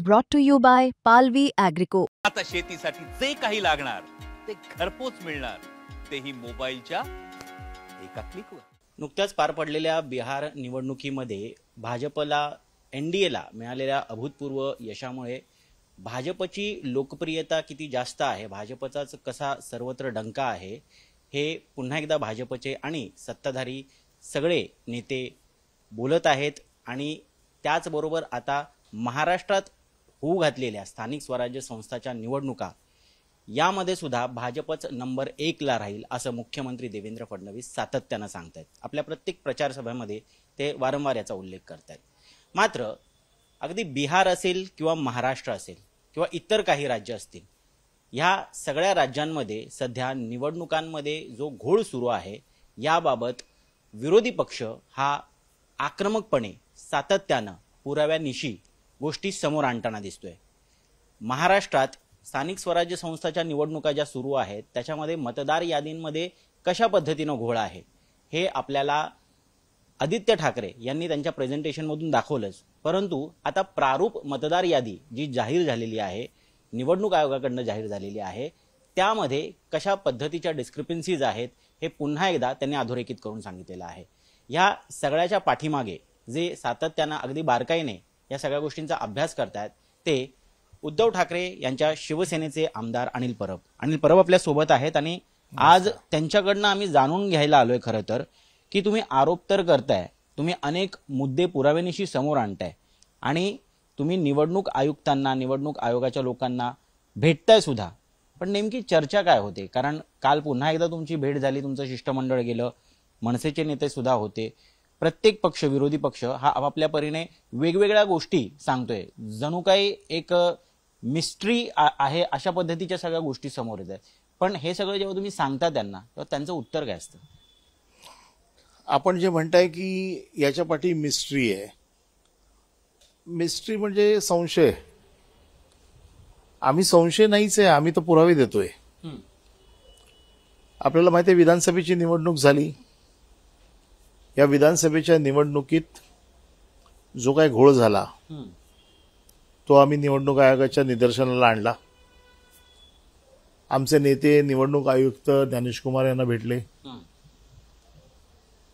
Brought to you by Palvi Agrico. आता शेतीसाठी जे काही लागणार ते घरपोच मिळणार, तेही मोबाईलच्या एका क्लिकवर. नुकत्याच पार पडलेल्या बिहार निवडणुकीमध्ये भाजपला एनडीएला मिळालेल्या अभूतपूर्व यशामुळे भाजपची लोकप्रियता किती जास्त आहे, भाजपचाच कसा सर्वत्र डंका आहे, हे पुन्हा एकदा भाजपचे आणि सत्ताधारी सगळे नेते बोलत आहेत. आणि त्याचबरोबर आता महाराष्ट्रात होऊ घातलेल्या स्थानिक स्वराज्य संस्थाच्या निवडणुका यामध्ये सुद्धा भाजपच नंबर 1 ला राहील असं मुख्यमंत्री देवेंद्र फडणवीस सातत्यानं सांगतायत. आपल्या प्रत्येक प्रचार सभेमध्ये ते वारंवार याचा उल्लेख करतायत. मात्र अगदी बिहार असेल किंवा महाराष्ट्र असेल किंवा इतर काही राज्य असतील, ह्या सगळ्या राज्यांमध्ये सध्या निवडणुकांमध्ये जो घोळ सुरू आहे याबाबत विरोधी पक्ष हा आक्रमकपणे सातत्यानं पुराव्यानिशी गोष्टी समोर आणताना दिसतोय. महाराष्ट्रात स्थानिक स्वराज्य संस्थाच्या निवडणुका ज्या सुरू आहेत त्याच्यामध्ये मतदार यादींमध्ये कशा पद्धतीनं घोळ आहे हे आपल्याला आदित्य ठाकरे यांनी त्यांच्या प्रेझेंटेशनमधून दाखवलंच. परंतु आता प्रारूप मतदार यादी जी जाहीर झालेली आहे, निवडणूक आयोगाकडनं जाहीर झालेली आहे, त्यामध्ये कशा पद्धतीच्या डिस्क्रिपन्सीज आहेत हे पुन्हा एकदा त्यांनी अधोरेखित करून सांगितलेलं आहे. ह्या सगळ्याच्या पाठीमागे जे सातत्यानं अगदी बारकाईने या सगळ्या गोष्टींचा अभ्यास करतायत ते उद्धव ठाकरे यांच्या शिवसेनेचे आमदार अनिल परब आपल्या सोबत आहेत. आणि आज त्यांच्याकडनं आम्ही जाणून घ्यायला आलोय खरं तर की तुम्ही आरोप तर करताय, तुम्ही अनेक मुद्दे पुराव्यानिशी समोर आणताय आणि तुम्ही निवडणूक आयुक्तांना, निवडणूक आयोगाच्या लोकांना भेटताय सुद्धा, पण नेमकी चर्चा काय होते? कारण काल पुन्हा एकदा तुमची भेट झाली, तुमचं शिष्टमंडळ गेलं, मनसेचे नेते सुद्धा होते. प्रत्येक पक्ष, विरोधी पक्ष हा आपापल्या परीने वेगवेगळ्या गोष्टी सांगतोय, जणू काही एक मिस्ट्री आहे अशा पद्धतीच्या सगळ्या गोष्टी समोर येत आहेत. पण हे सगळं जेव्हा तुम्ही सांगता त्यांना तेव्हा त्यांचं उत्तर काय असतं? आपण जे म्हणताय की याच्या पाठी मिस्ट्री आहे, मिस्ट्री म्हणजे संशय. आम्ही संशय नाहीच आहे, आम्ही तर पुरावे देतोय. आपल्याला माहिती आहे विधानसभेची निवडणूक झाली, या विधानसभेच्या निवडणुकीत जो काही घोळ झाला तो आम्ही निवडणूक आयोगाच्या निदर्शनाला आणला. आमचे नेते निवडणूक आयुक्त ज्ञानेश कुमार यांना भेटले,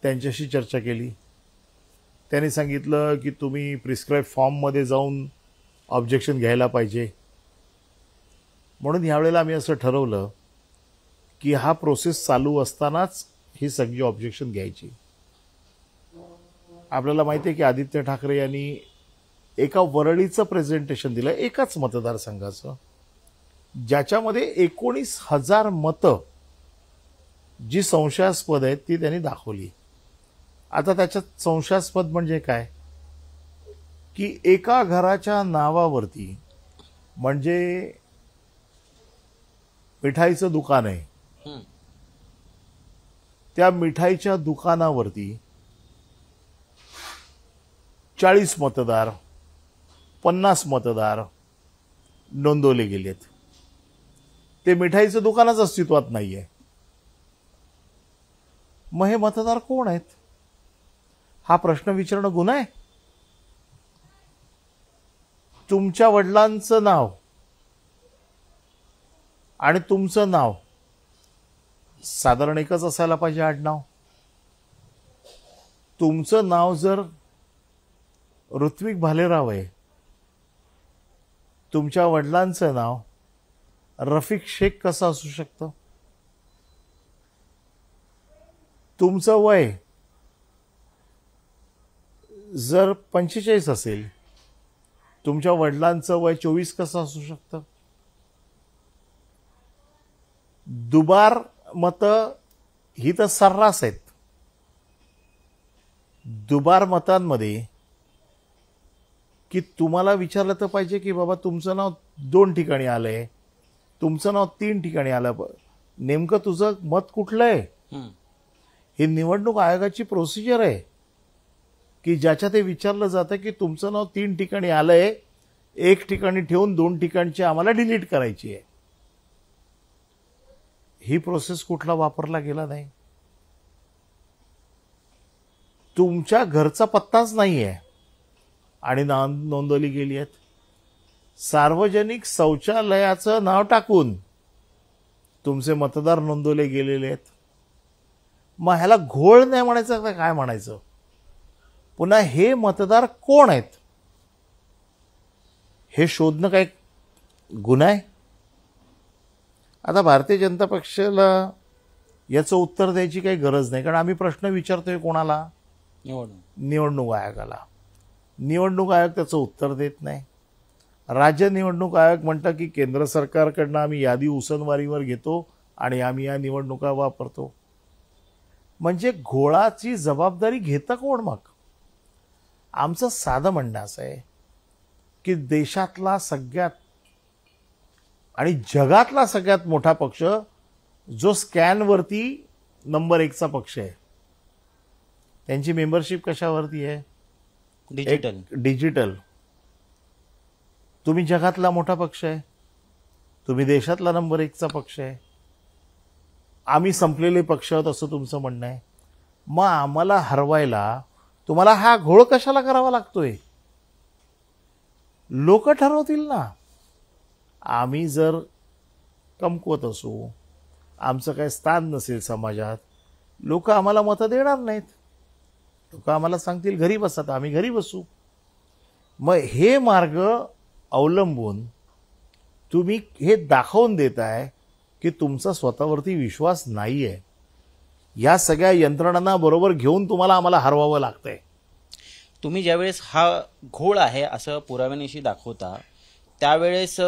त्यांच्याशी चर्चा केली. त्यांनी सांगितलं की तुम्ही प्रिस्क्राईब फॉर्ममध्ये जाऊन ऑब्जेक्शन घ्यायला पाहिजे. म्हणून यावेळेला आम्ही असं ठरवलं की हा प्रोसेस चालू असतानाच ही सगळी ऑब्जेक्शन घ्यायची. आपल्याला माहिती आहे की आदित्य ठाकरे यांनी एका वरळीचं प्रेझेंटेशन दिलं, एकाच मतदारसंघाचं, ज्याच्यामध्ये 19,000 मतं जी संशयास्पद आहेत ती त्यांनी दाखवली. आता त्याच्यात संशयास्पद म्हणजे काय की एका घराच्या नावावरती, म्हणजे मिठाईचं दुकान आहे, त्या मिठाईच्या दुकानावरती 40 मतदार, 50 मतदार नोंदवले गेलेत. ते मिठाईचं दुकानच अस्तित्वात नाहीये. मग हे मतदार कोण आहेत हा प्रश्न विचारणं गुन्हा आहे? तुमच्या वडिलांचं नाव आणि तुमचं नाव साधारण एकच असायला पाहिजे आडनाव. तुमचं नाव जर ऋत्विक भालेराव आहे, तुमच्या वडिलांचं नाव रफिक शेख कसं असू शकतं? तुमचं वय जर 45 असेल, तुमच्या वडिलांचं वय 24 कसं असू शकतं? दुबार मतं ही तर सर्रास आहेत. दुबार मतांमध्ये की तुम्हाला विचारलं तर पाहिजे की बाबा तुमचं नाव 2 ठिकाणी आलंय, तुमचं नाव 3 ठिकाणी आलं, नेमकं तुझं मत कुठलं आहे? ही निवडणूक आयोगाची प्रोसिजर आहे की ज्याच्यात हे विचारलं जातं की तुमचं नाव 3 ठिकाणी आलंय, 1 ठिकाणी ठेवून 2 ठिकाणची आम्हाला डिलीट करायची आहे. ही प्रोसेस कुठला वापरला गेला नाही. तुमच्या घरचा पत्ताच नाहीये आणि नोंदवली गेली आहेत. सार्वजनिक शौचालयाचं नाव टाकून तुमचे मतदार नोंदवले गेलेले आहेत. मग ह्याला घोळ नाही म्हणायचं तर काय म्हणायचं? पुन्हा हे मतदार कोण आहेत हे शोधणं काय गुन्हा आहे? आता भारतीय जनता पक्षाला याचं उत्तर द्यायची काही गरज नाही, कारण आम्ही प्रश्न विचारतोय कोणाला? निवडणूक आयोगाला. निवडणूक आयोग त्याचं उत्तर देत नाही. राज्य निवडणूक आयोग म्हणतं की केंद्र सरकारकडनं आम्ही यादी उसनवारीवर घेतो आणि आम्ही या निवडणुका वापरतो. म्हणजे घोळाची जबाबदारी घेतं कोण मग? आमचं साधं म्हणणं असं आहे की देशातला सगळ्यात आणि जगातला सगळ्यात मोठा पक्ष जो स्कॅनवरती नंबर 1चा पक्ष आहे, त्यांची मेंबरशिप कशावरती आहे? डिजिटल. तुम्ही जगातला मोठा पक्ष आहे, तुम्ही देशातला नंबर 1चा पक्ष आहे, आम्ही संपलेले पक्ष आहोत असं तुमचं म्हणणं आहे. मग आम्हाला हरवायला तुम्हाला हा घोळ कशाला करावा लागतोय? लोक ठरवतील ना. आम्ही जर कमकुवत असू, आमचं काही स्थान नसेल समाजात, लोक आम्हाला मतं देणार नाहीत. लोक आम्हाला सांगतील घरी बसा, तर आम्ही घरी बसू. मग हे मार्ग अवलंबून तुम्ही हे दाखवून देताय की तुमचा स्वतःवरती विश्वास नाही आहे. या सगळ्या यंत्रणांना बरोबर घेऊन तुम्हाला आम्हाला हरवावं लागतंय. तुम्ही ज्यावेळेस हा घोळ आहे असं पुराव्यानिशी दाखवता, त्यावेळेस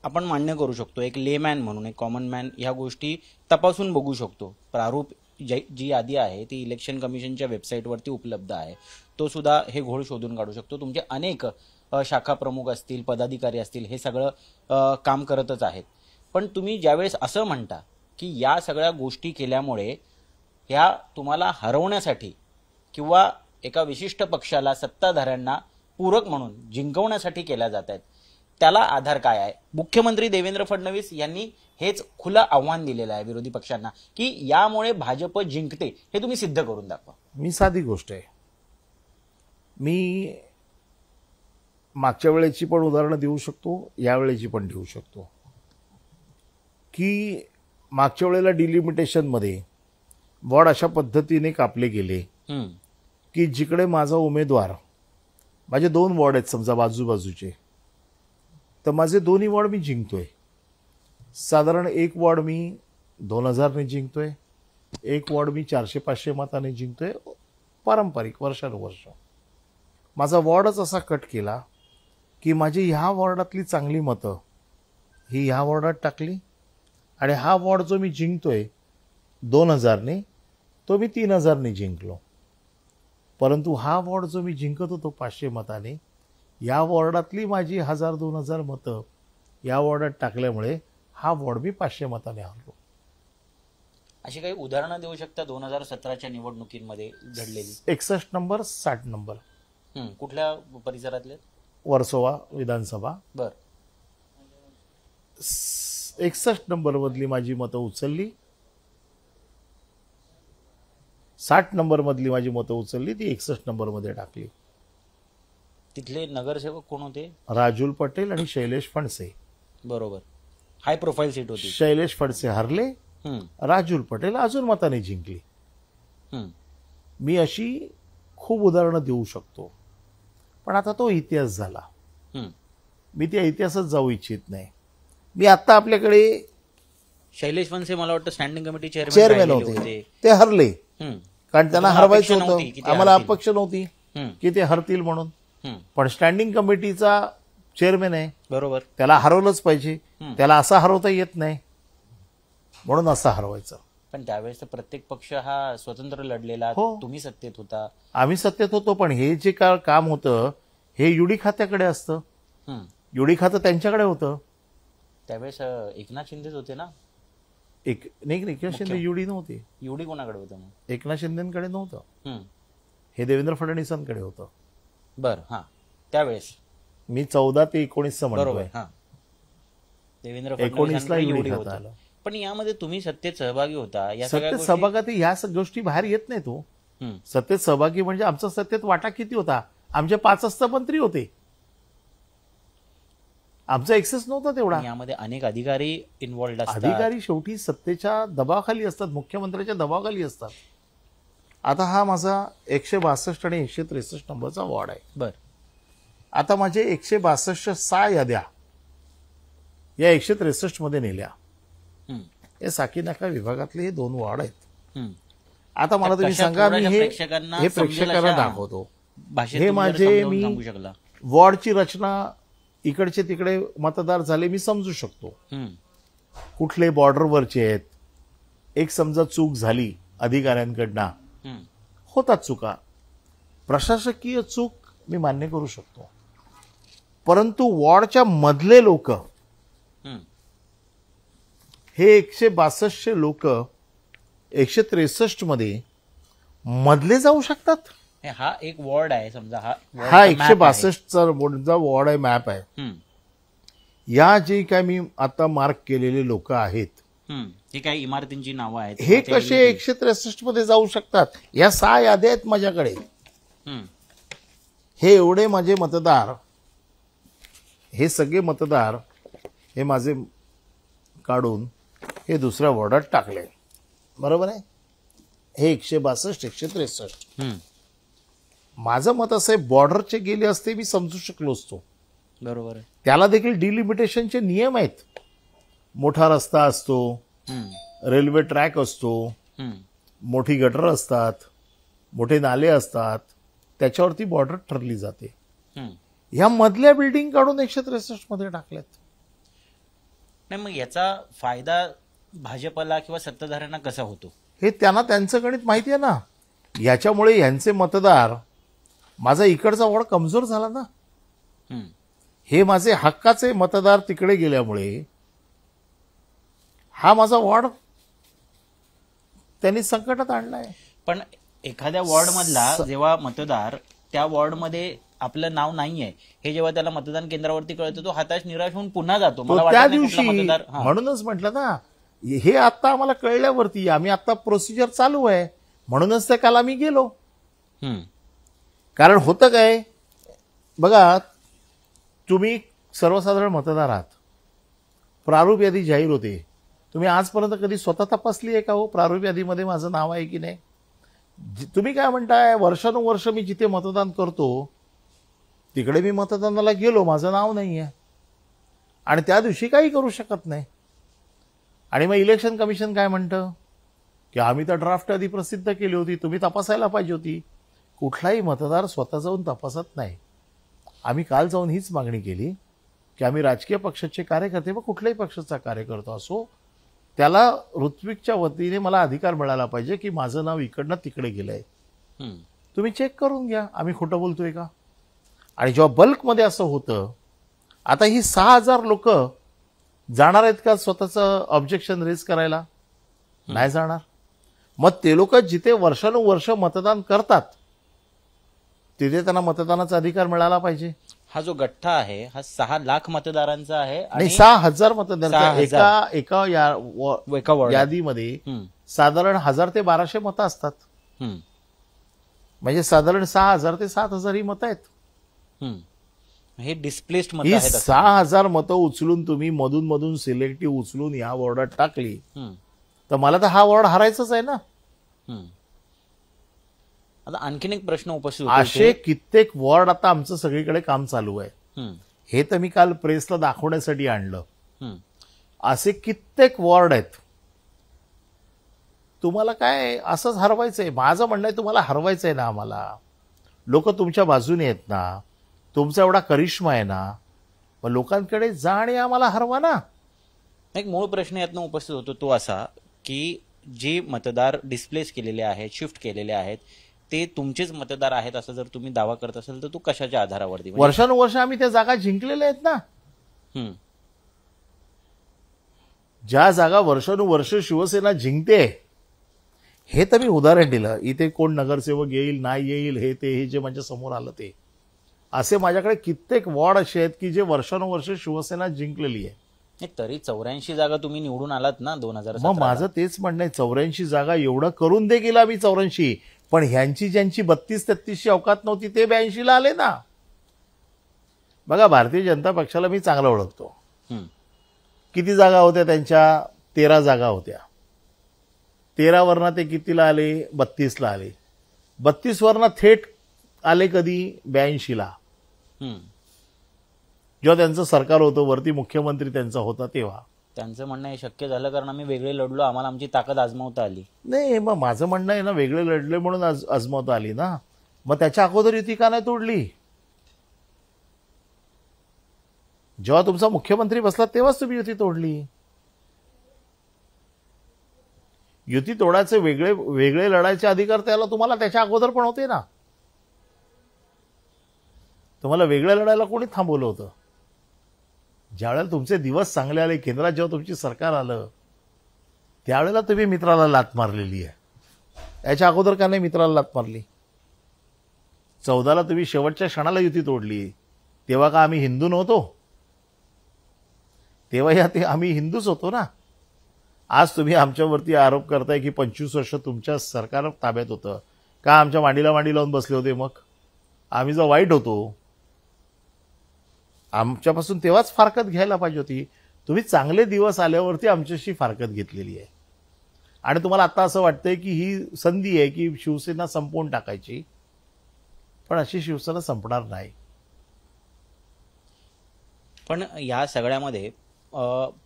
आपण मान्य करू शकतो, एक लेमॅन म्हणून, एक कॉमन मॅन ह्या गोष्टी तपासून बघू शकतो. प्रारूप जी यादी आहे ती इलेक्शन कमिशनच्या वेबसाईटवरती उपलब्ध आहे. तो सुद्धा हे घोळ शोधून काढू शकतो. तुमचे अनेक शाखा प्रमुख असतील, पदाधिकारी असतील, हे सगळं काम करतच आहेत. पण तुम्ही ज्यावेळेस असं म्हणता की या सगळ्या गोष्टी केल्यामुळे ह्या तुम्हाला हरवण्यासाठी किंवा एका विशिष्ट पक्षाला, सत्ताधाऱ्यांना पूरक म्हणून जिंकवण्यासाठी केल्या जात आहेत, त्याला आधार काय आहे? मुख्यमंत्री देवेंद्र फडणवीस यांनी हेच खुलं आव्हान दिलेलं आहे विरोधी पक्षांना की यामुळे भाजप जिंकते, हे तुम्ही सिद्ध करून दाखवा. मी साधी गोष्ट आहे, मी मागच्या वेळेची पण उदाहरणं देऊ शकतो, यावेळेची पण देऊ शकतो. की मागच्या वेळेला डिलिमिटेशनमध्ये वॉर्ड अशा पद्धतीने कापले गेले की जिकडे माझा उमेदवार, माझे 2 वॉर्ड आहेत समजा बाजूबाजूचे, तर माझे दोन्ही वॉर्ड मी जिंकतोय. साधारण एक वॉर्ड मी 2000ने जिंकतोय, एक वॉर्ड मी 400-500 मताने जिंकतोय. पारंपरिक वर्षानुवर्ष माझा वॉर्डच असा कट केला की माझी ह्या वॉर्डातली चांगली मतं ही ह्या वॉर्डात टाकली आणि हा वॉर्ड जो मी जिंकतोय 2000ने, तो मी 3000ने जिंकलो. परंतु हा वॉर्ड जो मी जिंकत होतो 500 मताने, या वॉर्डातली माझी 1000-2000 मतं या वॉर्डात टाकल्यामुळे हा वॉर्ड मी 500 मताने हरलो. अशी काही उदाहरणं देऊ शकता 2017च्या निवडणुकीमध्ये घडलेली? 61 नंबर, 60 नंबर. कुठल्या परिसरातले? वर्सोवा विधानसभा. बर. 61 नंबरमधली माझी मतं उचलली, 60 नंबरमधली माझी मतं उचलली, ती 61 नंबरमध्ये टाकली. तिथले नगरसेवक कोण होते? राजुल पटेल आणि शैलेश फणसे. बरोबर. हाय प्रोफाईल सीट होती. शैलेश फणसे हरले, राजुल पटेल अजून मताने जिंकली. मी अशी खूप उदाहरणं देऊ शकतो, पण आता तो इतिहास झाला. मी त्या इतिहासात जाऊ इच्छित नाही. मी आता आपल्याकडे शैलेश फणसे मला वाटतं स्टँडिंग कमिटी चेअरमॅन होते, ते हरले कारण त्यांना हरवायचं होतं. आम्हाला अपेक्षा नव्हती की ते हरतील म्हणून, पण स्टँडिंग कमिटीचा चेअरमॅन आहे, बरोबर, त्याला हरवलंच पाहिजे. त्याला असा हरवता येत नाही, म्हणून असं हरवायचं. पण त्यावेळेस प्रत्येक पक्ष हा स्वतंत्र लढलेला. तुम्ही सत्तेत होता, आम्ही सत्तेत होतो, पण हे जे काम होतं हे युडी खात्याकडे असतं. युडी खातं त्यांच्याकडे होतं. त्यावेळेस एकनाथ शिंदेच होते ना? एकनाथ शिंदे युडी नव्हते. युडी कोणाकडे होतं मग? एकनाथ शिंदेकडे नव्हतं, हे देवेंद्र फडणवीसांकडे होतं. बर. हा, त्यावेळेस मी 14 ते 19 म्हणतोय. देवेंद्र 19ला युडी खातं आलं. पण यामध्ये तुम्ही सत्तेत सहभागी होता. या सत्तेत सहभागी ह्या गोष्टी बाहेर येत नाही. तो सत्तेत सहभागी म्हणजे आमचा सत्तेत वाटा किती होता? आमचे 5 हस्तमंत्री होते. आमचा एक्सेस नव्हता तेवढा. यामध्ये अनेक अधिकारी इन्व्हॉल्ड असतात. अधिकारी शेवटी सत्तेच्या दबावाखाली असतात, मुख्यमंत्र्याच्या दबावाखाली असतात. आता हा माझा 162 आणि 163 नंबरचा वॉर्ड आहे. बर. आता माझे 162 6 याद्या या 163 मध्ये नेल्या. हम्म. हे साकीनाका विभागातले हे 2 वॉर्ड आहेत. हम्म. आता मला तुम्ही कशा सांगा, मी थोड्याशा हे प्रेक्षकांना हे समजेल प्रेक्षकांना अशा दाखवतो. भाषेत हे तुम्ही जरा माझे समजावून मी सांगू शकला. वॉर्डची रचना इकडचे तिकडे मतदार झाले मी समजू शकतो. हम्म. कुठले बॉर्डरवरचे आहेत. एक समजा चूक झाली अधिकाऱ्यांकडनं, हम्म. होतात चुका, प्रशासकीय चूक मी मान्य करू शकतो. परंतु वॉर्डच्या मधले लोक हम्म. हे 162 लोक 163 मध्ये मधले जाऊ शकतात. हा एक वॉर्ड आहे समजा. हा ward चा map आहे. 162चा वॉर्ड आहे, मॅप आहे. हम्म. या जे काय मी आता मार्क केलेले लोक आहेत, हम्म. हे काही इमारतींची नावं आहेत. हे ते कसे 163 मध्ये जाऊ शकतात. या 6 याद्या आहेत माझ्याकडे. हम्म. हे एवढे माझे मतदार, हे सगळे मतदार हे माझे काढून हे दुसऱ्या वॉर्डात टाकले. बरोबर आहे. हे 162 163. हम्म. माझं मत असं आहे, बॉर्डरचे गेले असते मी समजू शकलो असतो. बरोबर आहे. त्याला देखील डिलिमिटेशनचे नियम आहेत. मोठा रस्ता असतो, हम्म. रेल्वे ट्रॅक असतो, हम्म. मोठी गटर असतात, मोठे नाले असतात, त्याच्यावरती बॉर्डर ठरली जाते. हम्म. ह्या मधल्या बिल्डिंग काढून 163 मध्ये टाकल्यात. नाही मग याचा फायदा भाजपला किंवा सत्ताधाऱ्यांना कसा होतो? हे त्यांना त्यांचं गणित माहिती आहे ना. याच्यामुळे यांचे मतदार, माझा इकडचा वॉर्ड कमजोर झाला ना. हम्म. हे माझे हक्काचे मतदार तिकडे गेल्यामुळे हा माझा वॉर्ड त्यांनी संकटात आणलाय. पण एखाद्या वॉर्ड मधला जेव्हा मतदार त्या वॉर्ड मध्ये आपलं नाव नाहीये हे जेव्हा त्याला मतदान केंद्रावरती कळतं, तो हताश निराश होऊन पुन्हा जातो. मला तो त्या वाटत नाही कुठला दिवशी, मतदार. हा. म्हणूनच म्हटलं ना, हे आता आम्हाला कळल्यावरती आम्ही आता प्रोसिजर चालू आहे, म्हणूनच त्या काल आम्ही गेलो. हम्म. कारण होतं काय, बघा तुम्ही सर्वसाधारण मतदार आहात, प्रारूप यादी जाहीर होते. तुम्ही आजपर्यंत कधी स्वतः तपासली आहे का हो प्रारूप यादीमध्ये माझं नाव आहे की नाही? तुम्ही काय म्हणताय, वर्षानुवर्ष मी जिथे मतदान करतो तिकडे मी मतदानाला गेलो, माझं नाव नाही आहे आणि त्या दिवशी काही करू शकत नाही. आणि मग इलेक्शन कमिशन काय म्हणतं की आम्ही तर ड्राफ्ट यादी प्रसिद्ध केली होती, तुम्ही तपासायला पाहिजे होती. कुठलाही मतदार स्वतः जाऊन तपासत नाही. आम्ही काल जाऊन हीच मागणी केली की आम्ही राजकीय पक्षाचे कार्यकर्ते व कुठल्याही पक्षाचा कार्यकर्ता असो, त्याला ऋत्विकच्या वतीने मला अधिकार मिळाला पाहिजे की माझं नाव इकडनं तिकडे गेलंय, हम्म. तुम्ही चेक करून घ्या आम्ही खोटं बोलतोय का. आणि जेव्हा बल्कमध्ये असं होतं, आता ही 6000 लोक जाणार आहेत का स्वतःचं ऑब्जेक्शन रेज करायला? नाही जाणार. मग ते लोक जिथे वर्षानुवर्ष मतदान करतात तिथे त्यांना मतदानाचा अधिकार मिळाला पाहिजे. हा जो गठ्ठा आहे हा 6 लाख मतदारांचा आहे आणि 6000 मतदार 6,000. एका एका वॉर्ड. यादीमध्ये हम्म. साधारण 1000 ते 1200 मतं असतात. हम्म. म्हणजे साधारण 6000 ते 7000 ही मतं आहेत. हम्म. हे डिस्प्लेस्ड मत ही आहेत असं. 6000 मतं उचलून तुम्ही मधून मधून सिलेक्टिव्ह उचलून या वॉर्डात टाकली हम्म. तर मला तर हा वॉर्ड हारायचाच आहे ना. हम्म. आता आणखीन एक प्रश्न उपस्थित होतो असे इथे. कित्येक वॉर्ड आता आमचं सगळीकडे काम चालू आहे. हम्म. हे तर मी काल प्रेसला दाखवण्यासाठी आणलं. हम्म. असे कित्येक वॉर्ड आहेत. तुम्हाला काय असंच हरवायचंय? माझं म्हणणं आहे तुम्हाला हरवायचंय ना. आम्हाला लोक तुमच्या बाजूने आहेत ना, तुमचा एवढा करिश्मा आहे ना, मग लोकांकडे जा आणि आम्हाला हरवा ना. एक मूळ प्रश्न यातनं उपस्थित होतो तो असा की जे मतदार डिस्प्लेस केलेले आहेत, शिफ्ट केलेले आहेत, ते तुमचेच मतदार आहेत असं जर तुम्ही दावा करत असाल तर तो कशाच्या आधारावरती? म्हणजे- वर्षानुवर्ष आम्ही त्या जागा जिंकलेल्या आहेत ना. हम्म. ज्या जागा वर्षानुवर्ष शिवसेना जिंकते, हे तर मी उदाहरण दिलं. इथे कोण नगरसेवक येईल नाही येईल हे जे माझ्या समोर आलं ते, असे माझ्याकडे कित्येक वॉर्ड असे आहेत की जे वर्षानुवर्ष शिवसेना जिंकलेली आहे. नाही, तरी 84 जागा तुम्ही निवडून आलात ना 2017. मग माझं तेच म्हणणं आहे, 84 जागा एवढं करून दे गेला मी 84, पण ह्यांची ज्यांची 32-33 अवकात नव्हती ते 82 आले ना. बघा, भारतीय जनता पक्षाला मी चांगला ओळखतो. हम्म. किती जागा होत्या त्यांच्या? 13 जागा होत्या. 13 वरनं ते कितीला आले? 32ला आले. 32 वरनं थेट आले कधी? 82ला, हम्म. जेव्हा त्यांचं सरकार होतं, वरती मुख्यमंत्री त्यांचा होता तेव्हा. त्यांचं म्हणणं हे शक्य झालं कारण आम्ही वेगळे लढलो, आम्हाला आमची ताकद आजमावता आली. नाही, मग माझं म्हणणं आहे ना, वेगळे लढले म्हणून आजमावता आली ना. मग त्याच्या अगोदर युती का नाही तोडली? जेव्हा तुमचा मुख्यमंत्री बसला तेव्हाच तुम्ही युती तोडली. युती तोडायचे वेगळे वेगळे लढायचे अधिकार त्याला तुम्हाला त्याच्या अगोदर पण होते ना. तुम्हाला वेगळं लढायला कोणी थांबवलं होतं? ज्यावेळेला तुमचे दिवस चांगले आले, केंद्रात जेव्हा तुमची सरकार आलं, त्यावेळेला तुम्ही मित्राला लाथ मारलेली आहे. याच्या अगोदर का नाही मित्राला लाथ मारली? 14ला तुम्ही शेवटच्या क्षणाला युती तोडली. तेव्हा का आम्ही हिंदू नव्हतो? तेव्हा आम्ही हिंदूच होतो ना. आज तुम्ही आमच्यावरती आरोप करताय की 25 वर्ष तुमच्या सरकार ताब्यात होतं, का आमच्या मांडीला मांडी लावून बसले होते? मग आम्ही जो वाईट होतो, आमच्यापासून तेव्हाच फारकत घ्यायला पाहिजे होती. तुम्ही चांगले दिवस आल्यावरती आमच्याशी फारकत घेतलेली आहे. आणि तुम्हाला आता असं वाटतंय की ही संधी आहे की शिवसेना संपवून टाकायची, पण अशी शिवसेना संपणार नाही. पण या सगळ्यामध्ये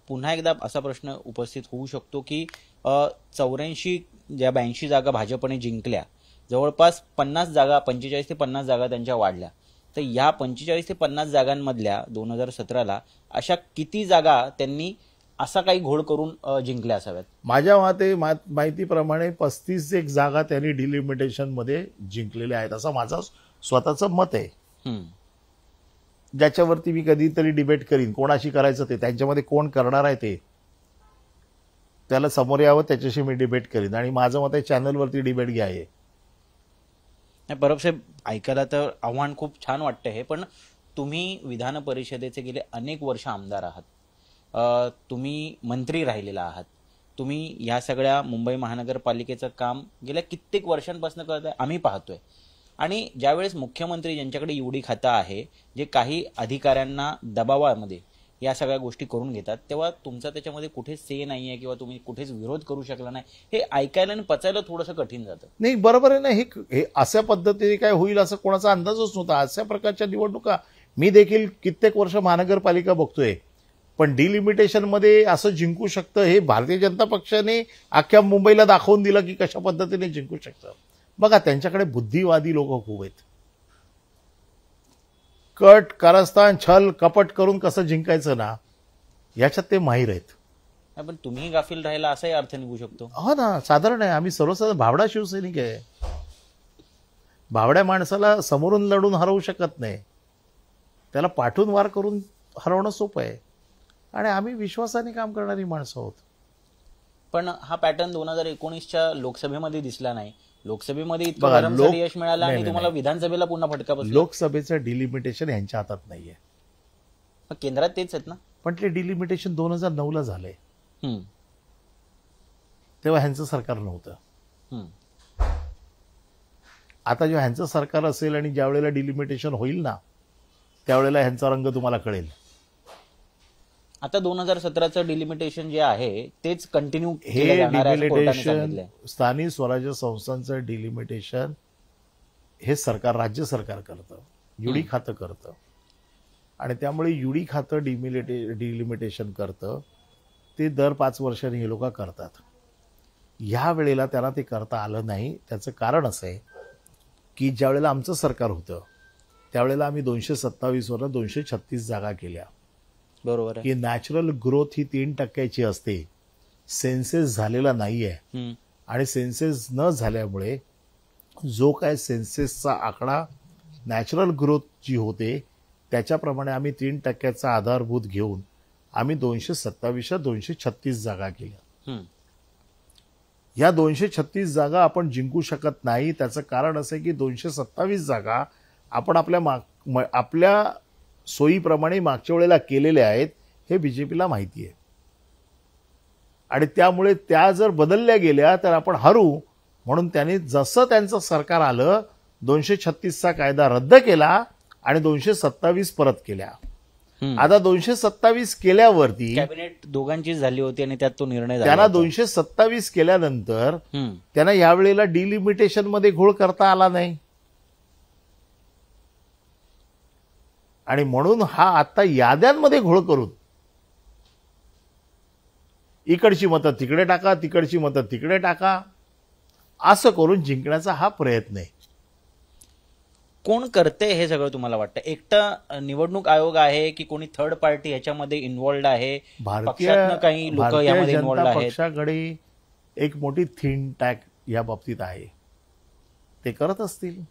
पुन्हा एकदा असा प्रश्न उपस्थित होऊ शकतो की 84 ज्या 82 जागा भाजपने जिंकल्या, जवळपास 50 जागा, 45 ते 50 जागा त्यांच्या वाढल्या. तर या 45 ते 50 जागांमधल्या 2017ला अशा किती जागा त्यांनी असा काही घोळ करून जिंकल्या असाव्यात? माझ्या माहितीप्रमाणे 35 एक जागा त्यांनी डिलिमिटेशनमध्ये जिंकलेल्या आहेत, असं माझं स्वतःचं मत आहे. ज्याच्यावरती मी कधीतरी डिबेट करीन. कोणाशी करायचं ते, त्यांच्यामध्ये कोण करणार आहे ते, त्याला समोर यावं, त्याच्याशी मी डिबेट करीन. आणि माझं मत आहे चॅनलवरती डिबेट घ्या. हे परब साहेब, ऐकायला तर आव्हान खूप छान वाटतं हे, पण तुम्ही विधान परिषदेचे गेले अनेक वर्ष आमदार आहात, तुम्ही मंत्री राहिलेला आहात, तुम्ही या सगळ्या मुंबई महानगरपालिकेचं काम गेल्या कित्येक वर्षांपासून करताय, आम्ही पाहतोय. आणि ज्यावेळेस मुख्यमंत्री ज्यांच्याकडे एवढी खातं आहे, जे काही अधिकाऱ्यांना दबावामध्ये या सगळ्या गोष्टी करून घेतात, तेव्हा तुमचा त्याच्यामध्ये कुठेच से नाही आहे किंवा तुम्ही कुठेच विरोध करू शकला नाही, हे ऐकायला आणि पचायला थोडंसं कठीण जातं. नाही, बरोबर आहे ना. हे अशा पद्धतीने काय होईल असं कोणाचा अंदाजच नव्हता. अशा प्रकारच्या निवडणुका मी देखील कित्येक वर्ष महानगरपालिका बघतोय, पण डिलिमिटेशनमध्ये असं जिंकू शकतं हे भारतीय जनता पक्षाने अख्ख्या मुंबईला दाखवून दिलं की कशा पद्धतीने जिंकू शकतं. बघा, त्यांच्याकडे बुद्धिवादी लोक खूप आहेत. कट, कारस्थान, छल, कपट करून कसं जिंकायचं ना, याच्यात ते माहीर आहेत. पण तुम्ही गाफील राहिला असाही अर्थ निघू शकतो. हो ना, साधारण आहे. आम्ही सर्वसाधारण भाबडा शिवसैनिक आहे. भाबड्या माणसाला समोरून लढून हरवू शकत नाही, त्याला पाठून वार करून हरवणं सोपं आहे. आणि आम्ही विश्वासाने काम करणारी माणसं आहोत. पण हा पॅटर्न 2019च्या लोकसभेमध्ये दिसला नाही. लोकसभेमध्ये इतकं भरमसाठ यश मिळालं आणि तुम्हाला विधानसभेला पुन्हा फटका बसला. लोकसभेचं डिलिमिटेशन यांच्या हातात नाहीये. केंद्रात तेच आहेत ना. पण ते डिलिमिटेशन 2009ला झालंय, तेव्हा ह्यांचं सरकार नव्हतं. आता जेव्हा ह्यांचं सरकार असेल आणि ज्या वेळेला डिलिमिटेशन होईल ना, त्यावेळेला ह्यांचा रंग तुम्हाला कळेल. आता 2017चं डिलिमिटेशन जे आहे तेच कंटिन्यू हे डिलिमिटेशन, स्थानिक स्वराज्य संस्थांचं डिलिमिटेशन हे सरकार, राज्य सरकार करतं, युडी खातं करतं. आणि त्यामुळे युडी खातं डिलिमिटेशन करतं. ते दर 5 वर्षांनी हे लोक करतात. ह्या वेळेला त्यांना ते करता आलं नाही. त्याचं कारण असं आहे की ज्या वेळेला आमचं सरकार होतं त्यावेळेला आम्ही 227 वरून 236 जागा केल्या. बरोबर आहे की नॅचरल ग्रोथ ही 3% असते. सेन्सेस झालेला नाहीये. आणि सेन्सेस न झाल्यामुळे जो काय सेन्सेसचा आकडा नॅचरल ग्रोथ जी होते त्याच्याप्रमाणे आम्ही 3% आधारभूत घेऊन आम्ही 227 236 जागा केल्या. या 236 जागा आपण जिंकू शकत नाही. त्याचं कारण असं की 227 जागा आपण आपल्या सोयीप्रमाणे मागच्या वेळेला केलेल्या आहेत, हे बीजेपीला माहिती आहे. आणि त्यामुळे त्या जर बदलल्या गेल्या तर आपण हरू. म्हणून त्यांनी जसं त्यांचं सरकार आलं 236चा कायदा रद्द केला आणि 227 परत केल्या. आता 227 केल्यावरती कॅबिनेट दोघांचीच झाली होती आणि त्यात तो निर्णय झाला त्यांना होता. 227 केल्यानंतर हम्म. त्यांना यावेळेला डिलिमिटेशन मध्ये घोळ करता आला नाही आणि म्हणून हा आता याद्यांमध्ये घोळ करून इकडची मतं तिकडे टाका, तिकडची मतं तिकडे टाका, असं करून जिंकण्याचा हा प्रयत्न आहे. कोण करते हे सगळं तुम्हाला वाटतं? एकटा निवडणूक आयोग आहे की कोणी थर्ड पार्टी याच्यामध्ये इन्व्हॉल्ड आहे? पक्षातनं काही लोक भारतीय यामध्ये इन्व्हॉल्ड जनता आहेत? पक्षाकडे एक मोठी थिंक टँक या बाबतीत आहे, ते करत असतील.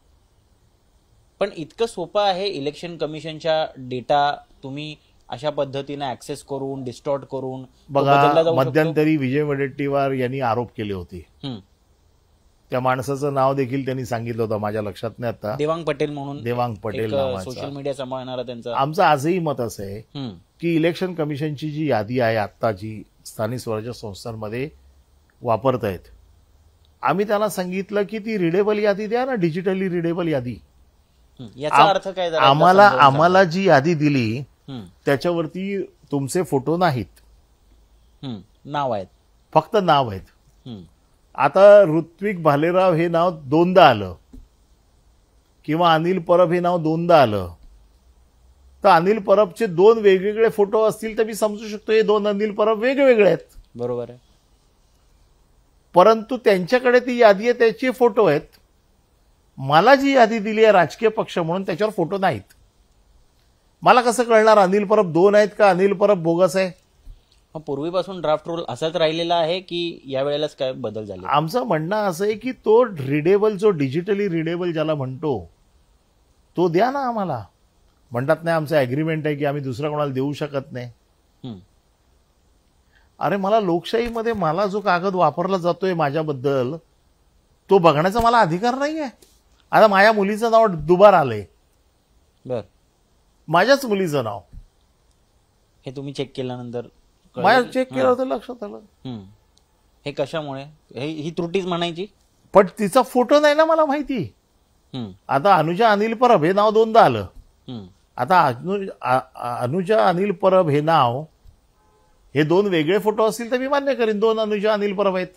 पण इतकं सोपं आहे इलेक्शन कमिशनच्या डेटा तुम्ही अशा पद्धतीने ऍक्सेस करून डिस्टॉर्ट करून तो बदलला बघा, जाऊ शकतो? मध्यंतरी विजय वडेट्टीवार यांनी आरोप केले होते. हम्म. त्या माणसाचं नाव देखील त्यांनी सांगितलं होतं, माझ्या लक्षात नाही आता. देवांग पटेल म्हणून देवांग पटेल एक नावाचा. सोशल मीडिया सांभाळणारा त्यांचा. आमचं आजही मत असं आहे हम्म. की इलेक्शन कमिशनची जी यादी आहे आत्ताची स्थानिक स्वराज्य संस्थांमध्ये वापरतायत, आम्ही त्यांना सांगितलं की ती रिडेबल यादी द्या ना, डिजिटली रिडेबल यादी. याचा अर्थ काय जरा एकदा समजावून आम्हाला जी यादी दिली सांगा. त्याच्यावरती तुमचे फोटो नाहीत, नाव आहेत. फक्त नाव आहेत. हम्म. आता ऋत्विक भालेराव हे नाव 2दा आलं किंवा अनिल परब हे नाव 2दा आलं, तर अनिल परबचे 2 वेगवेगळे फोटो असतील तर मी समजू शकतो हे 2 अनिल परब वेगवेगळे आहेत. बरोबर आहे. परंतु त्यांच्याकडे ती यादी आहे, त्याचे फोटो आहेत. मला जी यादी दिली आहे राजकीय पक्ष म्हणून त्याच्यावर फोटो नाहीत. मला कसं कळणार अनिल परब 2 आहेत का अनिल परब बोगस आहे? मग पूर्वीपासून ड्राफ्ट रूल असाच राहिलेला आहे की यावेळेलाच काय बदल झाले? आमचं म्हणणं असं आहे की तो रिडेबल, जो डिजिटली रिडेबल ज्याला म्हणतो, तो द्या ना आम्हाला. म्हणतात नाही आमचं अग्रीमेंट आहे की आम्ही दुसऱ्या कोणाला देऊ शकत नाही. हम्म. अरे मला लोकशाहीमध्ये मला जो कागद वापरला जातोय माझ्याबद्दल तो बघण्याचा मला अधिकार नाहीये. आता माझ्या मुलीचं नाव दुबार आलंय, बर. माझ्याच मुलीचं नाव हे तुम्ही चेक केल्यानंतर कळलं? माझ्या चेक केलं होतं, लक्षात आलं. हम्म. हे कशामुळे? ही त्रुटीच म्हणायची? पण तिचा फोटो नाही ना मला माहिती. हम्म. आता अनुजा अनिल परब हे नाव 2दा आलं. हम्म. आता अनुजा अनिल परब हे नाव, हे 2 वेगळे फोटो असतील तर मी मान्य करीन 2 अनुजा अनिल परब आहेत.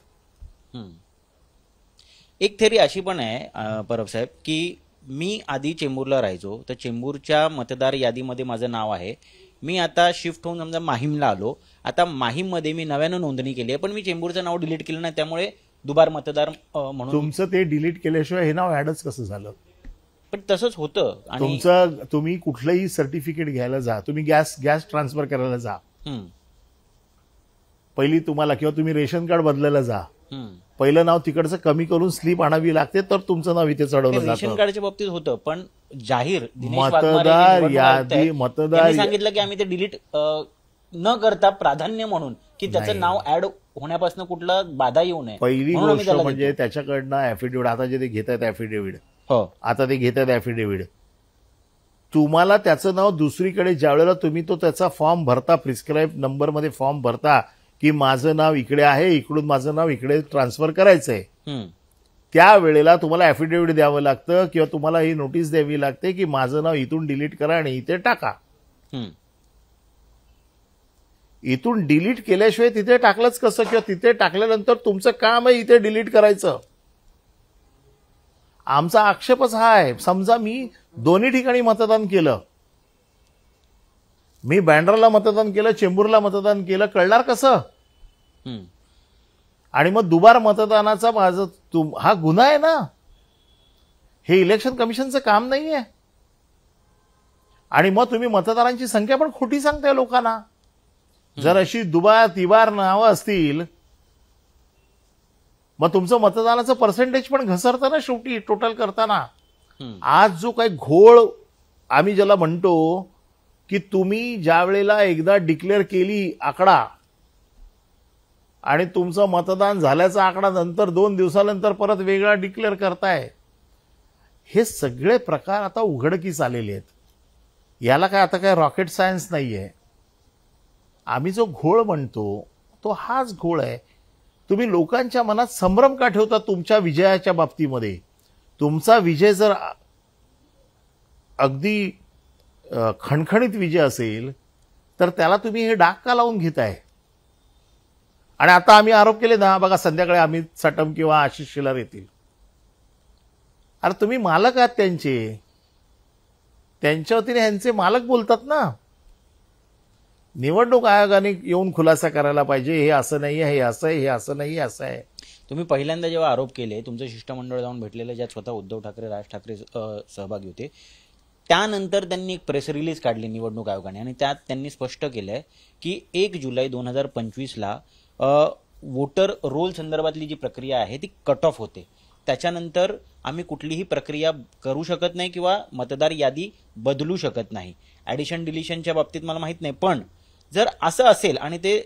हम्म. एक थेरी अशी पण आहे परब साहेब की मी आधी चेंबूरला राहायचो, तर चेंबूरच्या मतदार यादीमध्ये माझं नाव आहे. मी आता शिफ्ट होऊन समजा माहीमला आलो, आता माहीममध्ये मी नव्यानं नोंदणी केली आहे, पण मी चेंबूरचं नाव डिलीट केलं नाही, त्यामुळे दुबार मतदार म्हणून. तुमचं ते डिलीट केल्याशिवाय हे नाव ऍडच कसं झालं? पण तसंच होतं. आणि तुम्ही कुठलंही सर्टिफिकेट घ्यायला जा, तुम्ही गॅस ट्रान्सफर करायला जा, हम्म. पहिली तुम्हाला, किंवा तुम्ही रेशन कार्ड बदलायला जा, हम्म. पहिलं नाव तिकडचं कमी करून स्लिप आणावी लागते, तर तुमचं नाव इथे चढवलं रेशन जातं. कार्डच्या बाबतीत होतं, पण जाहीर दिनेश मतदार वाघमारे निवडणूक आयुक्त यादी- आहेत, मतदार त्यांनी सांगितलं की आम्ही ते डिलीट न करता प्राधान्य म्हणून की त्याचं नाही. नाव ऍड होण्यापासून कुठला बाधा येऊ नये पहिली म्हणून आम्ही गोष्ट त्याला म्हणजे देतो. त्याच्याकडनं ऍफिडेव्हिट, आता जे ते घेत आहेत ऍफिडेव्हिट, हो. आता ते घेत आहेत ऍफिडेव्हिट, तुम्हाला त्याचं नाव दुसरीकडे ज्यावेळेला तुम्ही तो त्याचा फॉर्म भरता, प्रिस्क्राईब नंबरमध्ये फॉर्म भरता की माझं नाव इकडे आहे, इकडून माझं नाव इकडे ट्रान्सफर करायचंय, हम्म. त्यावेळेला तुम्हाला ऍफिडेव्हिट द्यावं लागतं किंवा तुम्हाला ही नोटीस द्यावी लागते की माझं नाव इथून डिलीट करा आणि इथे टाका. हम्म. इथून डिलीट केल्याशिवाय तिथे टाकलंच कसं, किंवा तिथे टाकल्यानंतर तुमचं काम आहे इथे डिलीट करायचं. आमचा आक्षेपच हा आहे. समजा मी दोन्ही ठिकाणी मतदान केलं, मी बँड्राला मतदान केलं, चेंबूरला मतदान केलं, कळणार कसं? हम्म. आणि मग दुबार मतदानाचा हा गुन्हा आहे ना. हे इलेक्शन कमिशनचं काम नाहीये. आणि मग तुम्ही मतदारांची संख्या पण खोटी सांगताय लोकांना. जर अशी दुबार तिबार नावं असतील मग तुमचं मतदानाचं पर्सेंटेज पण घसरतं ना शेवटी टोटल करताना. हम्म. आज जो काही घोळ आम्ही ज्याला म्हणतो की तुम्ही ज्या वेळेला एकदा डिक्लेअर केली आकडा आणि तुमचं मतदान झाल्याचा आकडा नंतर 2 दिवसानंतर परत वेगळा डिक्लेअर करताय, हे सगळे प्रकार आता उघडकीस आलेले आहेत. याला काय आता काय रॉकेट सायन्स नाहीये. आम्ही जो घोळ म्हणतो तो हाच घोळ आहे. तुम्ही लोकांच्या मनात संभ्रम का ठेवता तुमच्या विजयाच्या बाबतीमध्ये? तुमचा विजय जर अगदी खणखणीत विजय असेल तर त्याला तुम्ही हे डाग का लावून घेताय? आणि आता आम्ही आरोप केले ना, बघा संध्याकाळी अमित सटम किंवा आशिष शेलार येतील. अरे तुम्ही मालक आहात त्यांचे, त्यांच्या वतीने ह्यांचे मालक बोलतात ना. निवडणूक आयोगाने येऊन खुलासा करायला पाहिजे, हे असं नाही आहे, हे असं आहे, हे असं नाही, असं आहे. तुम्ही पहिल्यांदा जेव्हा आरोप केले, तुमचं शिष्टमंडळ जाऊन भेटलेलं, ज्यात स्वतः उद्धव ठाकरे, राज ठाकरे सहभागी होते, त्यानंतर त्यांनी एक प्रेस रिलीज काढली निवडणूक आयोगाने आणि त्यात त्यांनी स्पष्ट केलंय की 1 जुलै 2025ला वोटर रोल संदर्भातली जी प्रक्रिया आहे ती कट ऑफ होते. त्याच्यानंतर आम्ही कुठलीही प्रक्रिया करू शकत नाही किंवा मतदार यादी बदलू शकत नाही. ॲडिशन डिलिशनच्या बाबतीत मला माहीत नाही, पण जर असं असेल आणि ते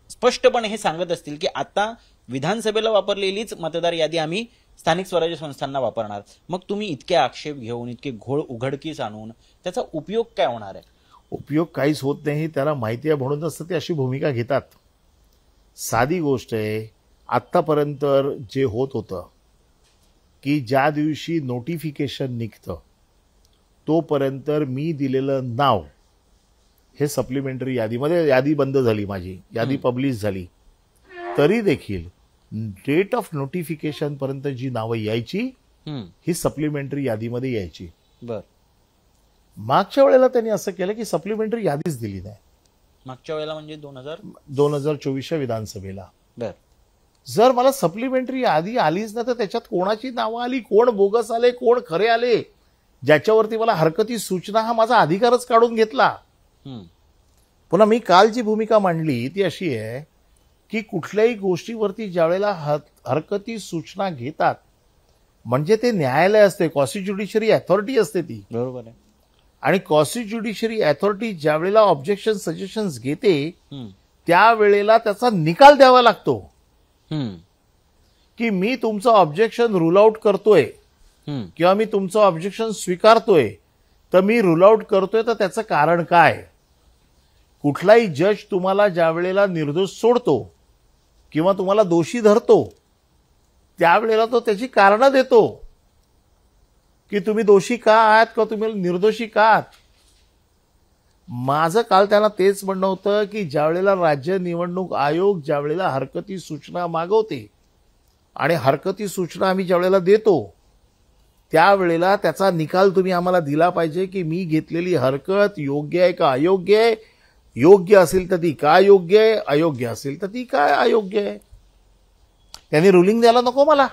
स्पष्टपणे हे सांगत असतील की आता विधानसभेला वापरलेलीच मतदार यादी आम्ही स्थानिक स्वराज्य संस्थांना वापरणार, मग तुम्ही इतके आक्षेप घेऊन, इतके घोळ उघडकीस आणून त्याचा उपयोग काय होणार आहे? उपयोग काहीच होत नाही. त्याला माहिती आहे म्हणूनच ते अशी भूमिका घेतात. साधी गोष्ट आहे. आत्तापर्यंत जे होत होतं की ज्या दिवशी नोटिफिकेशन निघतं तोपर्यंत मी दिलेलं नाव हे सप्लिमेंटरी यादीमध्ये, यादी बंद झाली माझी, यादी पब्लिश झाली, तरी देखील डेट ऑफ नोटिफिकेशन पर्यंत जी नावं यायची ही सप्लिमेंटरी यादीमध्ये यायची. बर, मागच्या वेळेला त्यांनी असं केलं की सप्लिमेंटरी यादीच दिली नाही. मागच्या वेळेला म्हणजे 2024च्या विधानसभेला. बर, जर मला सप्लिमेंटरी यादी आलीच ना तर त्याच्यात कोणाची नावं आली, कोण बोगस आले, कोण खरे आले, ज्याच्यावरती मला हरकती सूचना हा माझा अधिकारच काढून घेतला. पुन्हा मी काल जी भूमिका मांडली ती अशी आहे की कुठल्याही गोष्टीवरती ज्यावेळेला हरकती सूचना घेतात म्हणजे ते न्यायालय असते, क्वासी ज्युडिशरी अथॉरिटी असते ती. बरोबर आहे. आणि क्वासी ज्युडिशरी अथॉरिटी ज्या वेळेला ऑब्जेक्शन सजेशन्स घेते त्यावेळेला त्याचा निकाल द्यावा लागतो की मी तुमचं ऑब्जेक्शन रूल आउट करतोय किंवा मी तुमचं ऑब्जेक्शन स्वीकारतोय, तर मी रूल आउट करतोय तर त्याचं कारण काय. कुठलाही जज तुम्हाला ज्या वेळेला निर्दोष सोडतो किंवा तुम्हाला दोषी धरतो त्यावेळेला तो त्याची कारणं देतो की तुम्ही दोषी का आहात किंवा तुम्ही निर्दोषी का आहात. माझं काल त्यांना तेच म्हणणं होतं की ज्यावेळेला राज्य निवडणूक आयोग ज्यावेळेला हरकती सूचना मागवते आणि हरकती सूचना आम्ही ज्यावेळेला देतो त्यावेळेला त्याचा निकाल तुम्ही आम्हाला दिला पाहिजे की मी घेतलेली हरकत योग्य आहे का अयोग्य आहे, योग्य असेल तर ती का योग्य आहे, अयोग्य असेल तर ती काय अयोग्य आहे. त्यांनी रुलिंग द्यायला नको मला.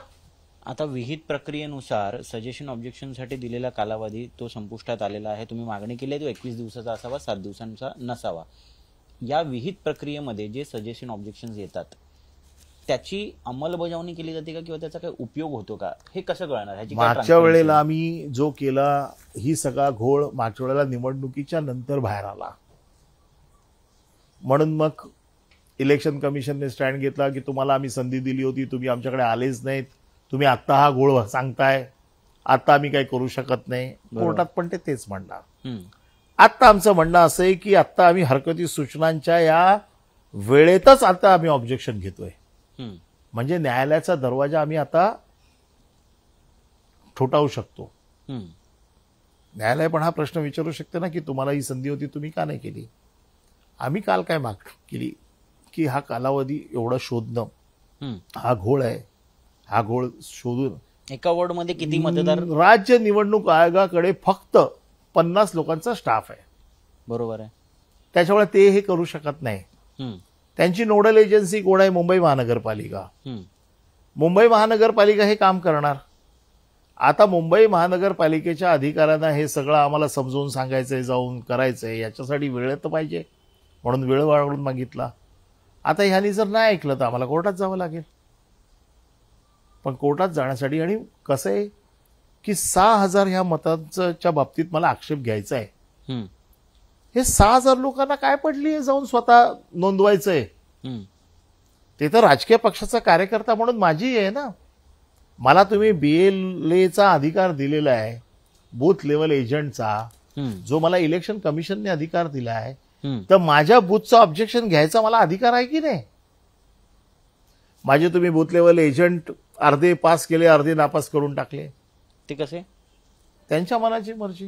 आता विहित प्रक्रियेनुसार सजेशन ऑब्जेक्शनसाठी दिलेला कालावधी तो संपुष्टात आलेला आहे. तुम्ही मागणी केली आहे तो 21 दिवसाचा असावा, 7 दिवसांचा नसावा. या विहित प्रक्रियेमध्ये जे सजेशन ऑब्जेक्शन्स येतात त्याची अंमलबजावणी केली जाते का किंवा त्याचा काही उपयोग होतो का, हे कसं कळणार? ह्याची काय मागच्या वेळेला आम्ही जो केला ही सगळा घोळ मागच्या वेळेला निवडणुकीच्या नंतर बाहेर आला, म्हणून मग इलेक्शन कमिशनने स्टँड घेतला की तुम्हाला आम्ही संधी दिली होती, तुम्ही आमच्याकडे आलेच नाहीत, तुम्ही आत्ता हा घोळ सांगताय, आता आम्ही काही करू शकत नाही. कोर्टात पण ते तेच म्हणणार. आत्ता आमचं म्हणणं असं आहे की आत्ता आम्ही हरकती सूचनांच्या या वेळेतच आता आम्ही ऑब्जेक्शन घेतोय, म्हणजे न्यायालयाचा दरवाजा आम्ही आता ठोठावू शकतो. न्यायालय पण हा प्रश्न विचारू शकते ना की तुम्हाला ही संधी होती, तुम्ही का नाही केली. आम्ही काल काय मागणी केली की हा कालावधी एवढं शोधणं, हा घोळ आहे, हा घोळ शोधून एका वॉर्डमध्ये किती मतदार. राज्य निवडणूक आयोगाकडे फक्त 50 लोकांचा स्टाफ आहे. बरोबर आहे. त्याच्यामुळे ते हे करू शकत नाही. त्यांची नोडल एजन्सी कोण आहे? मुंबई महानगरपालिका. मुंबई महानगरपालिका हे काम करणार. आता मुंबई महानगरपालिकेच्या अधिकाऱ्यांना हे सगळं आम्हाला समजावून सांगायचंय, जाऊन करायचंय, याच्यासाठी वेळ तर पाहिजे, म्हणून वेळ वाढवून मागितला. आता ह्यानी जर नाही ऐकलं तर आम्हाला कोर्टात जावं लागेल. पण कोर्टात जाण्यासाठी आणि कसं आहे की 6,000 ह्या मतांच्या बाबतीत मला आक्षेप घ्यायचा आहे. हे 6,000 लोकांना काय पडली आहे जाऊन स्वतः नोंदवायचंय. ते तर राजकीय पक्षाचा कार्यकर्ता म्हणून माझी आहे ना. मला तुम्ही BLAचा अधिकार दिलेला आहे, बूथ लेवल एजंटचा, जो मला इलेक्शन कमिशनने अधिकार दिला आहे, तर माझ्या बूथचं ऑब्जेक्शन घ्यायचा मला अधिकार आहे की नाही. माझे तुम्ही बूथ लेवल एजंट अर्धे पास केले, अर्धे नापास करून टाकले. ते कसे? त्यांच्या मनाची मर्जी.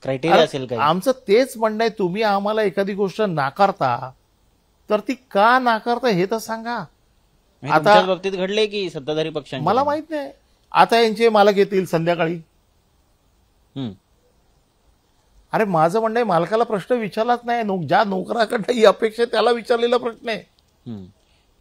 क्रायटेरिया असेल काही? आमचं तेच म्हणणं आहे, तुम्ही आम्हाला एखादी गोष्ट नाकारता तर ती का नाकारता हे तर सांगा. म्हणजे आता तुमच्याच बाबतीत घडले की सत्ताधारी पक्षांच्या? मला माहित नाही. आता यांचे मालक येतील संध्याकाळी. हम्म. अरे माझं म्हणणं आहे, मालकाला प्रश्न विचारलाच नाही. ज्या नोकराकडे ही अपेक्षा आहे त्याला विचारलेला प्रश्न आहे. हम्म.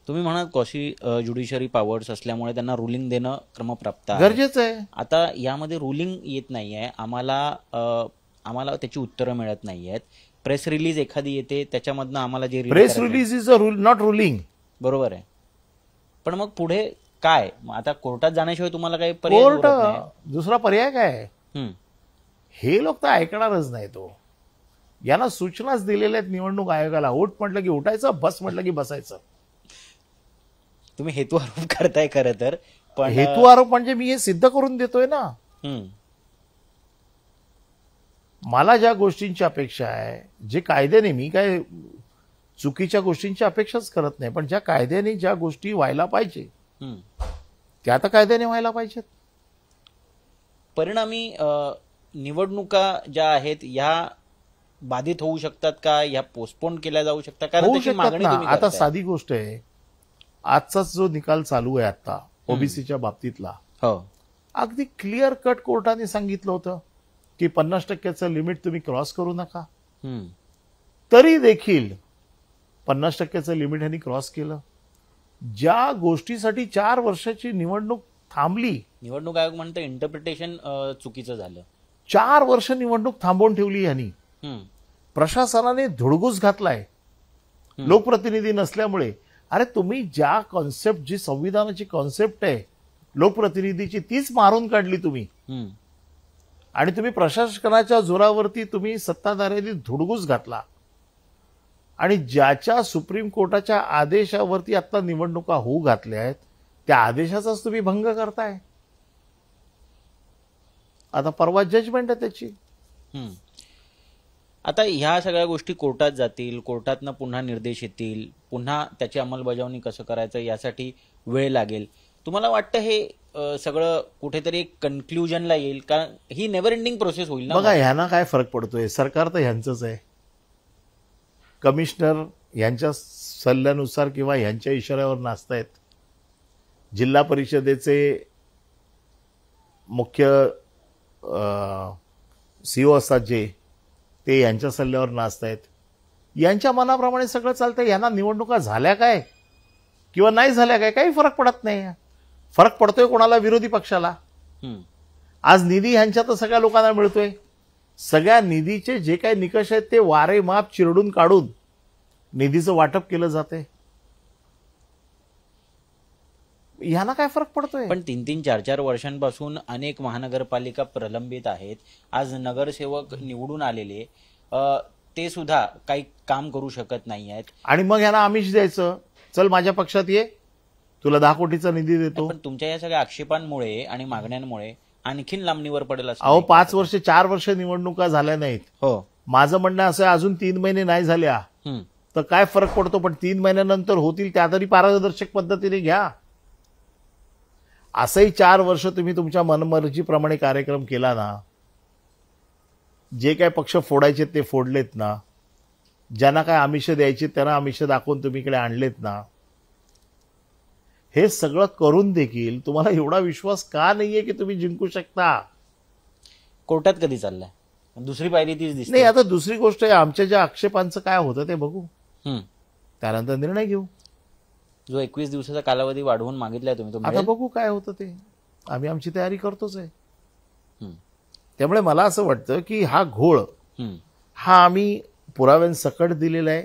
तुम्ही म्हणाल कॉशी ज्युडिशरी पॉवर्स असल्यामुळे त्यांना रुलिंग देणं क्रमप्राप्त आहे. गरजेचं आहे. आता यामध्ये रुलिंग येत नाहीये, आम्हाला त्याची उत्तरं मिळत नाहीयेत. प्रेस रिलीज एखादी येते, त्याच्यामधनं आम्हाला जे press release is a rule, not ruling. बरोबर आहे, पण मग पुढे काय? आता कोर्टात जाण्याशिवाय तुम्हाला काही पर्याय उरत कोर्ट, नाही. दुसरा पर्याय काय आहे? हम्म. हे लोक तर ऐकणारच नाही. तो यांना सूचनाच दिलेल्या आहेत निवडणूक आयोगाला. उठ म्हटलं की उठायचं, बस म्हटलं की बसायचं. तुम्ही हेतू आरोप करताय खरं तर, पण हेतू आरोप म्हणजे मी हे सिद्ध करून देतोय ना. हम्म. मला ज्या गोष्टींची अपेक्षा आहे, जे कायद्याने, मी काय चुकीच्या गोष्टींची अपेक्षाच करत नाही, पण ज्या कायद्याने ज्या गोष्टी व्हायला पाहिजे हम्म. त्या आता कायद्याने व्हायला पाहिजेत. परिणामी निवडणुका ज्या आहेत या बाधित होऊ शकतात का? या पोस्टपोन केल्या जाऊ शकतात? कारण होऊ त्याची शकतात मागणी ना. तुम्ही आता करताय. साधी गोष्ट आहे, आजचाच जो निकाल चालू आहे आता ओबीसीच्या बाबतीतला, हो. अगदी क्लिअर कट कोर्टाने सांगितलं होतं की 50% लिमिट तुम्ही क्रॉस करू नका. हम्म. तरी देखील 50% लिमिट यांनी क्रॉस केलं. ज्या गोष्टीसाठी 4 वर्षाची निवडणूक थांबली, निवडणूक आयोग म्हणतं इंटरप्रिटेशन चुकीचं झालं. 4 वर्ष निवडणूक थांबवून ठेवली यांनी. हम्म. प्रशासनाने धुडगूस घातलाय लोकप्रतिनिधी नसल्यामुळे. अरे तुम्ही ज्या कॉन्सेप्ट, जी संविधानाची कॉन्सेप्ट आहे लोकप्रतिनिधीची, तीच मारून काढली तुम्ही. हम्म. आणि तुम्ही प्रशासनाच्या जोरावरती तुम्ही सत्ताधाऱ्यांनी धुडगूस घातला. आणि ज्याच्या सुप्रीम कोर्टाच्या आदेशावरती आता निवडणुका होऊ घातल्या आहेत, त्या आदेशाचाच तुम्ही भंग करताय. आता परवा जजमेंट आहे त्याची. हम्म. आता ह्या सगळ्या गोष्टी कोर्टात जातील, कोर्टातनं पुन्हा निर्देश येतील, पुन्हा त्याची अंमलबजावणी कसं करायचं यासाठी वेळ लागेल. तुम्हाला वाटतं हे सगळं कुठेतरी एक कन्क्लुजनला येईल? कारण ही नेव्हर एंडिंग प्रोसेस होईल ना. बघा ह्यांना काय फरक पडतोय, सरकार तर ह्यांचंच आहे. कमिशनर यांच्या सल्ल्यानुसार किंवा ह्यांच्या इशाऱ्यावर नाचतायत. जिल्हा परिषदेचे मुख्य सीओ असतात जे, ते यांच्या सल्ल्यावर नाचतायत. यांच्या मनाप्रमाणे सगळं चालतंय. यांना निवडणुका झाल्या काय किंवा नाही झाल्या काय काही फरक पडत नाही. फरक पडतोय कोणाला? विरोधी पक्षाला. हम्म. आज निधी ह्यांच्यात सगळ्या लोकांना मिळतोय. सगळ्या निधीचे जे काही निकष आहेत ते वारे माप चिरडून काढून निधीचं वाटप केलं जाते. ह्यांना काय फरक पडतोय? पण 3-3, 4-4 वर्षांपासून अनेक महानगरपालिका प्रलंबित आहेत. आज नगरसेवक निवडून आलेले ते सुद्धा काही काम करू शकत नाही आहेत. आणि मग ह्यांना आमिष द्यायचं, चल माझ्या पक्षात ये, तुला 10 कोटीचा निधी देतो. पण तुमच्या या सगळ्या आक्षेपांमुळे आणि मागण्यांमुळे आणखीन लांबणीवर पडेल असं अहो नाही. 5 वर्ष 4 वर्ष निवडणुका झाल्या नाहीत. हो. माझं म्हणणं असं आहे, अजून 3 महिने नाही झाल्या हम्म. तर काय फरक पडतो? पण 3 महिन्यानंतर होतील त्या तरी पारदर्शक पद्धतीने घ्या. असंही 4 वर्ष तुम्ही तुमच्या मनमर्जीप्रमाणे कार्यक्रम केला ना, जे काय पक्ष फोडायचे ते फोडलेत ना, ज्यांना काय आमिष द्यायची त्यांना आमिष दाखवून तुम्ही इकडे आणलेत ना. हे सगळं करून देखील तुम्हाला एवढा विश्वास का नाहीये की तुम्ही जिंकू शकता? कोर्टात कधी चाललाय? दुसरी पायरी तीच दिसते. नाही, आता दुसरी गोष्ट आहे, आमच्या ज्या आक्षेपांचं काय होतं ते बघू, हम्म. त्यानंतर निर्णय घेऊ. जो 21 दिवसाचा कालावधी वाढवून मागितलाय तुम्ही, तो आता मिळेल? बघू काय होतं ते. आम्ही आमची तयारी करतोच आहे. हम्म. त्यामुळे मला असं वाटतं की हा घोळ हम्म. हा आम्ही पुराव्यांसकट दिलेला आहे.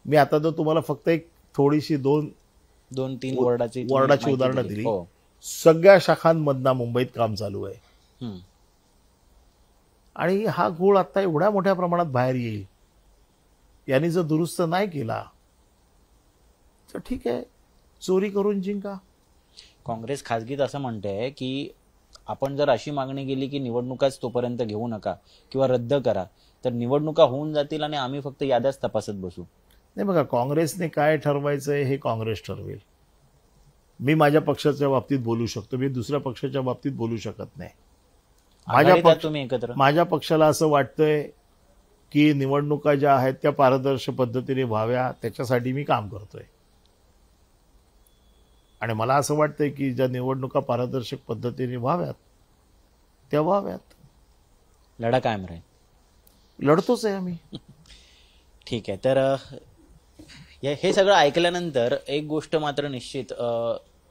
मी आता तर तुम्हाला फक्त एक थोडीशी 2-3 वॉर्डाची वॉर्डाची माहिती उदाहरणं दिली. दिली. हो. सगळ्या शाखांमधनं मुंबईत काम चालू आहे. हम्म. आणि हा घोळ आता एवढ्या मोठ्या प्रमाणात बाहेर येईल. यांनी जर दुरुस्त नाही केला तर ठीक आहे, चोरी करून जिंका. काँग्रेस खासगीत असं म्हणते की आपण जर अशी मागणी केली की निवडणुकाच तोपर्यंत घेऊ नका किंवा रद्द करा, तर निवडणुका होऊन जातील आणि आम्ही फक्त याद्याच तपासत बसू. नाही बघा, काँग्रेसने काय ठरवायचंय हे काँग्रेस ठरवेल. मी माझ्या पक्षाच्या बाबतीत बोलू शकतो, मी दुसऱ्या पक्षाच्या बाबतीत बोलू शकत नाही. आघाडीत आहात तुम्ही एकत्र. माझ्या पक्षाला असं वाटतंय की निवडणुका ज्या आहेत त्या पारदर्शक पद्धतीने व्हाव्या, त्याच्यासाठी मी काम करतोय. आणि मला असं वाटतंय की ज्या निवडणुका पारदर्शक पद्धतीने व्हाव्यात त्या व्हाव्यात. लढा कायम राहील. लढतोच आहे आम्ही. ठीक आहे. तर हे सगळं ऐकल्यानंतर एक गोष्ट मात्र निश्चित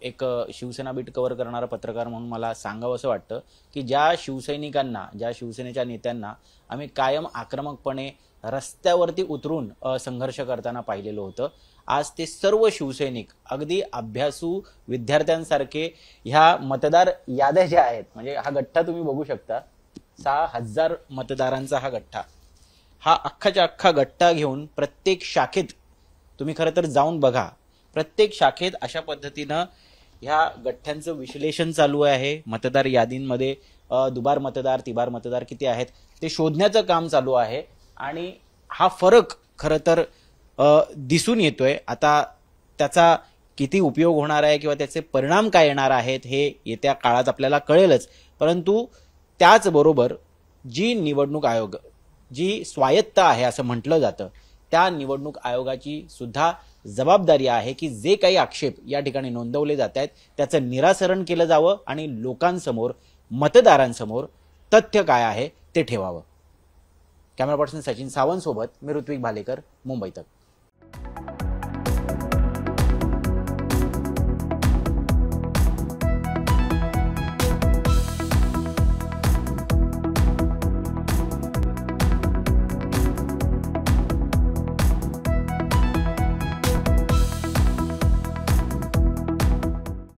एक शिवसेना बीट कव्हर करणारा पत्रकार म्हणून मला सांगावं असं वाटतं की ज्या शिवसैनिकांना, ज्या शिवसेनेच्या नेत्यांना आम्ही कायम आक्रमकपणे रस्त्यावरती उतरून संघर्ष करताना पाहिलेलं होतं, आज ते सर्व शिवसैनिक अगदी अभ्यासू विद्यार्थ्यांसारखे ह्या मतदार याद्या ज्या आहेत, म्हणजे हा गठ्ठा तुम्ही बघू शकता, 6,000 मतदारांचा हा गठ्ठा, हा अख्खाच्या अख्खा गठ्ठा घेऊन प्रत्येक शाखेत तुम्ही खरं तर जाऊन बघा, प्रत्येक शाखेत अशा पद्धतीनं ह्या गठ्ठ्यांचं विश्लेषण चालू आहे. मतदार यादींमध्ये दुबार मतदार, तिबार मतदार किती आहेत ते शोधण्याचं काम चालू आहे. आणि हा फरक खरं तर दिसून येतोय. आता त्याचा किती उपयोग होणार आहे किंवा त्याचे परिणाम काय येणार आहेत हे येत्या काळात आपल्याला कळेलच. परंतु त्याचबरोबर जी निवडणूक आयोग, जी स्वायत्त आहे असं म्हटलं जातं, त्या निवडणूक आयोगाची सुद्धा जबाबदारी आहे की जे काही आक्षेप या ठिकाणी नोंदवले जात आहेत त्याचं निराकरण केलं जावं आणि लोकांसमोर, मतदारांसमोर तथ्य काय आहे ते ठेवावं. कॅमेरा पर्सन सचिन सावंत सोबत मी ऋत्विक भालेकर, मुंबई तक.